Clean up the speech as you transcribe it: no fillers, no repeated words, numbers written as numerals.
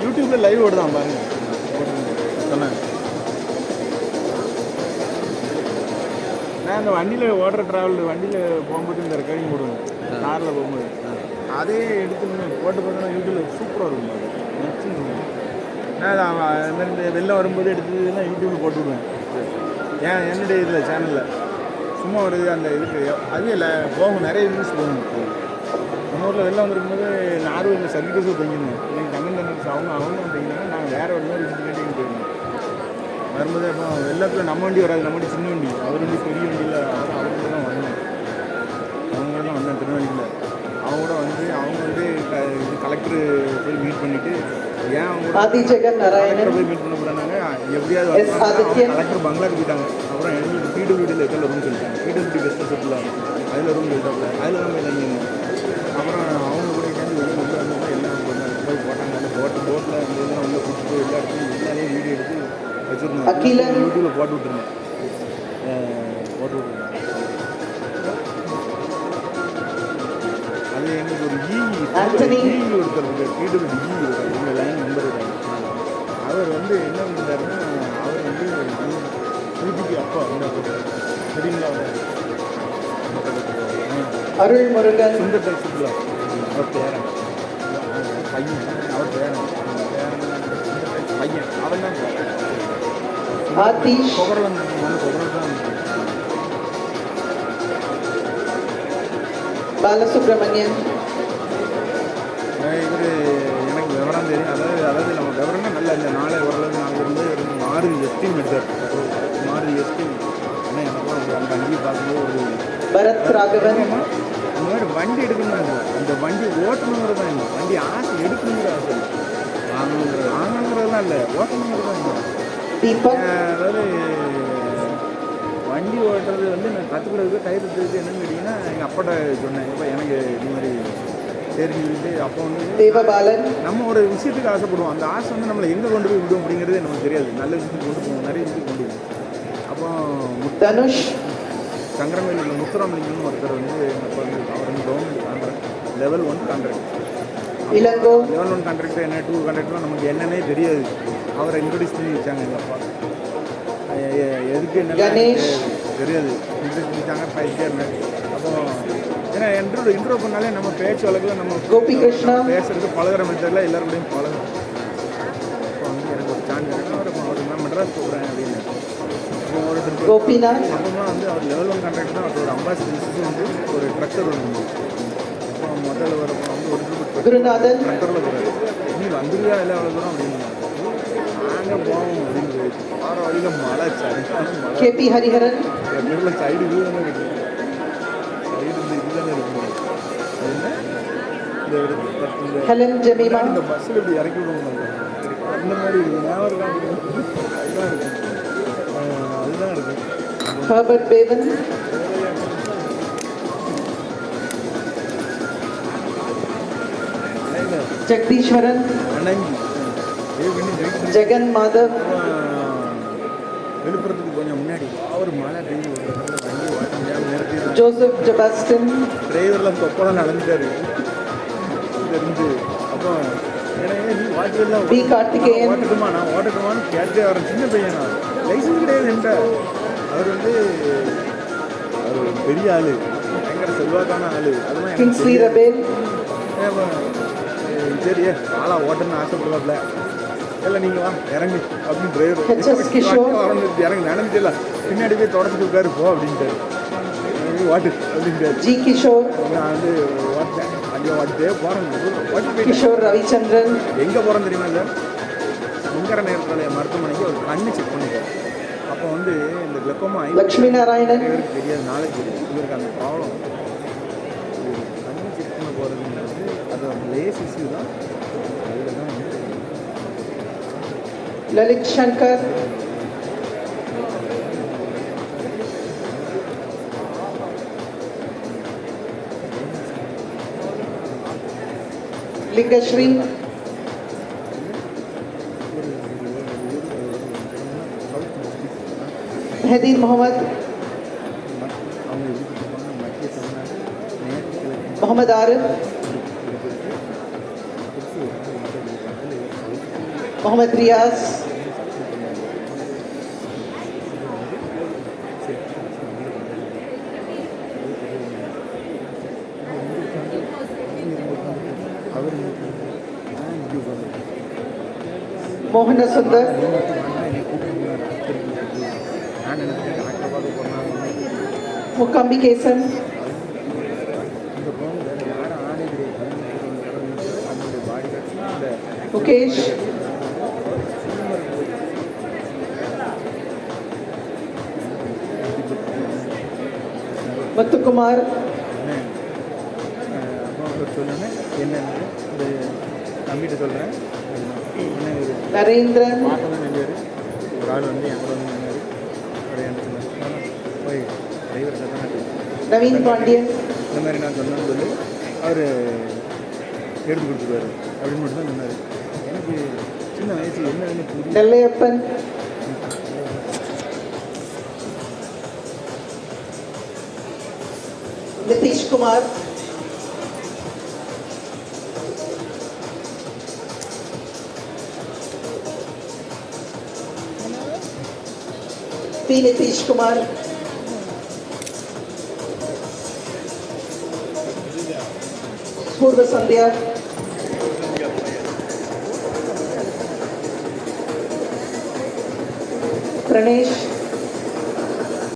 யூடியூப்பில் லைவ் ஓடுதான் பாருங்க. சொன்னேன் நான் அந்த வண்டியில் ஓடுற ட்ராவல் வண்டியில் போகும்போது இந்த ரெக்கார்டிங் போடுவேன், காரில் போகும்போது அதே எடுத்து போட்டு பார்த்தோன்னா யூடியூப்பில் சூப்பராக இருக்கும். அது நச்சுன்னு நான் அது மாதிரி இந்த வெளில வரும்போது எடுத்ததுன்னா யூடியூப்பில் போட்டு விடுவேன். என்னுடைய இதில் சேனலில் சும்மா ஒரு அந்த இதுக்கு அது இல்லை போகும், நிறைய வியூஸ் போகும். நம்ம ஊரில் வெளில வந்துருக்கும்போது நானும் இந்த சர்க்கியூஸும் தங்கியிருந்தேன். இன்னைக்கு தமிழ் தண்டர்ஸ் அவங்க தங்கினாங்க. நாங்கள் வேறு ஒரு மாதிரி விஷயம் கேட்டு போயிருந்தோம். வரும்போது அப்போ வெள்ளத்தில் நம்ம வண்டி வராது, நம்ம வண்டி சின்ன வண்டி, அவர் வந்து பெரிய வண்டியில் அவங்க தான் வந்தேன். அவங்க தான் வந்தேன் திருநெல்வேலியில். அவங்க கூட வந்து அவங்க வந்து இது கலெக்டர் போய் மீட் பண்ணிவிட்டு ஏன் அவங்க கலெக்டர் போய் மீட் பண்ண போகிறாங்க, எப்படியாவது கலெக்டர் பங்களாக்கு போயிட்டாங்க. அப்புறம் எங்களுக்கு பிடபிள்யூடியில் எதில் ரூம் சொல்லிட்டாங்க, பிடபிள்யூடி பெஸ்ட்டாக செட்டில் அதில் ரூம் சொல்லிட்டாங்க. அதில் தான் போய் தங்கியிருந்தோம். அப்புறம் அவங்க கூட சேர்ந்து வெளியே வந்து எல்லாம் போய் போட்டாங்க. அந்த போட்டில் அந்த இதெல்லாம் உள்ள கூப்பிட்டு எல்லா இடத்துலையும் எல்லாரையும் வீடியோ எடுத்து வச்சுருந்தேன். யூடியூப்பில் போட்டு விட்டுருந்தேன். அது எங்களுக்கு ஒரு ஈ ஒருத்தர் பிடபிள்யூடி இருக்கார், எங்கள் லைன் நம்பர் இருக்காங்க. அவர் வந்து என்ன பண்ணிட்டாருன்னா, அவர் வந்து திருப்பிக்கு அப்பா சரிங்களா அருள் முருகன் சுந்தர் சுற்றுலா அவர் பேரன் பையன், அவர் பேரன் பையன் அவன் தான் கொகரல் தான் பாலசுப்ரமணியன். இவர் எனக்கு விவரம் தெரியும். அதாவது நம்ம விவரம்னா நல்லா இந்த நாளை ஓரளவுக்கு நாங்கள் இருந்து மாறுதி எஸ்டிம் எடுத்தார். மாறுதி எஸ்டிம் ஆனால் எனக்கும் அந்த வண்டியை பார்க்கும்போது ஒரு பரத் ராகவன் அந்த மாதிரி வண்டி எடுக்கணும். அந்த வண்டி ஓட்டணுங்கிறது தான் இல்லை, வண்டி ஆசை எடுக்கணுங்கிற ஆசை வாங்கணுங்கிறதுலாம் இல்லை, ஓட்டணுங்கிறது தான் இல்லை. தீபக் அதாவது வண்டி ஓட்டுறது வந்து நான் கற்றுக்கிறதுக்கு கைப்பற்றுறது என்னன்னு கேட்டிங்கன்னா எங்கள் அப்பாட்ட சொன்னேன். இப்போ எனக்கு இது மாதிரி சரின்னு சொல்லிட்டு அப்போ வந்து தேவபாலன் நம்ம ஒரு விஷயத்துக்கு ஆசைப்படுவோம். அந்த ஆசை வந்து நம்மளை எங்கே கொண்டு போய் விடும் அப்படிங்கிறது நமக்கு தெரியாது. நல்ல விஷயத்துக்கு கொண்டு போவோம், நிறைய விஷயத்துக்கு கொண்டு போவோம். அப்போ தனுஷ் சங்கரமேலியில் முத்துராமலிங்கம்னு ஒருத்தர் வந்து எங்கள் அப்பா வந்து அவர் வந்து government contract level 1 contract. Ilango level 1 contract என்ன 2 கான்ட்ராக்ட்லாம் நமக்கு என்னன்னே தெரியாது. அவரை இன்ட்ரடியூஸ் பண்ணி வச்சாங்க எங்கள் அப்பா. எதுக்கு என்ன தெரியாது, இன்ட்ரடியூஸ் பண்ணிட்டாங்க. பைக்கே இருந்தேன். அப்போ ஏன்னா இன்ட்ரோ பண்ணாலே நம்ம பேச்சு வழக்கில் நம்ம கோபி கிருஷ்ணா பேசுறது பழகிற மெத்தடில் எல்லாருக்கூடையும் பழகும். அப்போ வந்து எனக்கு ஒரு சான்ஸ் கிடைக்கும். அவர் நான் மெட்ராஸ் போகிறேன் அப்படின்னு கோபிநாத். அப்புறமா வந்து அவர் லெவல் 1 கான்ட்ராக்ட் தான். அவரோட அம்பாசிடர் வந்து ஒரு ட்ரக்டர் ஒன்று. அப்போ முதல்ல வரப்போ வந்து ஒரு குருநாதன் ட்ரக்டரில் போகிறாரு. நீ வந்துருக்கா இல்லை அவ்வளோ தூரம் அப்படின்னு நாங்கள் போவோம் அப்படின்னு போயிடுச்சு. வார வழியில் மழை சரியான மழை. கேபி ஹரிஹரன் எங்கள் சைடு இது தானே இருக்குது, சைடு இந்த இது தானே இருக்குது. என்ன ஹெலன் ஜெமிமா இந்த பஸ்ஸில் இப்படி இறக்கி விடுவாங்க அந்த மாதிரி இருக்குது. ஞாபகம் அதுதான் இருக்குது, அதுதான் இருக்குது. Herbert Bevan Jagadeeswaran Jagan Madhav. விழுப்புரத்துக்கு கொஞ்சம் முன்னாடி அவர் மழை பெய்யும் வண்டி ஓட்ட முடியாமல் நிறுத்தி ஜோசப் ஜெபாஸ்டின் டிரைவரில் தொப்பலாம் நடந்துட்டாரு தெரிஞ்சு. அப்போ எனக்கு நீ வாட்டியெல்லாம் பி கார்த்திகேயன் ஓட்டட்டுமா நான் ஓட்டட்டுமான்னு கேட்டே வரேன். சின்ன பையனா லைசன்ஸ் கிடையாது என்கிட்ட. அவர் வந்து அவர் பெரிய ஆள், பயங்கர செல்வாக்கான ஆள். அதெல்லாம் கிங்ஸ்லி ரபேல். சரி ஆளா ஓட்டணும்னு ஆசைப்படுவாப்ல. இல்லை நீங்கள் வா இறங்கு அப்படின்னு டிரைவர் இறங்கி நினைச்சிடல பின்னாடி போய் தொடச்சிட்டு உட்காரு போ அப்படின்ட்டு வாட்டு அப்படின்ட்டு ஜி கிஷோர். நான் வந்து ஓட்டேன் அங்கே ஓட்டிட்டே போகிறேன். கிஷோர் ரவிச்சந்திரன் எங்கே போகிறேன்னு தெரியுமா சார்? சங்கர நேரத்தில் மருத்துவமனைக்கு ஒரு கண்ணு செக் பண்ணிட்டேன். அப்போ வந்து இந்த கிளக்கோமா லக்ஷ்மி நாராயணன் இவருக்கு தெரியாது, நாளைக்கு தெரியும் இவருக்கு அந்த ப்ராப்ளம். கண்ணு செக் பண்ண போகிறதுங்கிறது அது ஒரு லேஸ் இஷ்யூ தான். அதில் தான் வந்து லலித் சங்கர் லிங்கஸ்ரீ மெஹதீன் முகமது முகமது ஆரிஃப் मोहम्मद रियाज, அவர் मोहन सुंदर, நான் நினைச்சேன் டாக்டர் பார்க்க போனால் मुकम्बी केसन, இந்த பொண்ணு வேறு யாரும் ஆடே கிடையாது அவங்களுடைய பாடி இந்த मुकेश, मुत्तु कुमार, அப்பா சொல்லுங்க என்னென்னு இந்த தம்பிகிட்ட சொல்கிறேன் என்ன ஒரு नरेंद्रन, பார்த்தோன்னு நினைவார் ஒரு ஆள் வந்து என் கூட வந்து நின்னாரு ஒரு எனக்கு சொன்னார் போய் டிரைவர் தான் नवीन पांडियन, இந்த மாதிரி நான் சொன்னேன்னு சொல்லி அவர் எடுத்து கொடுத்துருவாரு அப்படின்னு மட்டும் தான் சொன்னார் எனக்கு சின்ன வயசு என்னன்னு புரியல नल्लयप्पन, नीतीश कुमार, पी नीतीश कुमार, पूर्व संध्या, प्रणेश,